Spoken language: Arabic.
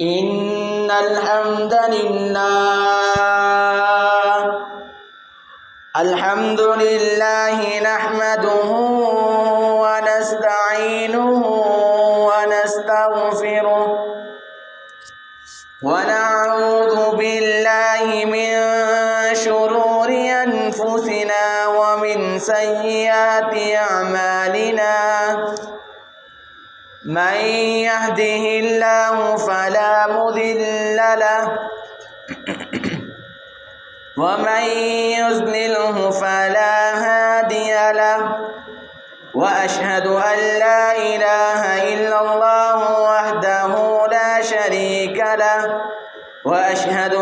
إن الحمد لله نحمده ونستعينه ونستغفره ونعوذ بالله من شرور أنفسنا ومن سيئات أعمالنا من يهده الله فلا مضل له ومن يضلله فلا هادي له وأشهد أن لا إله إلا الله وحده لا شريك له وأشهد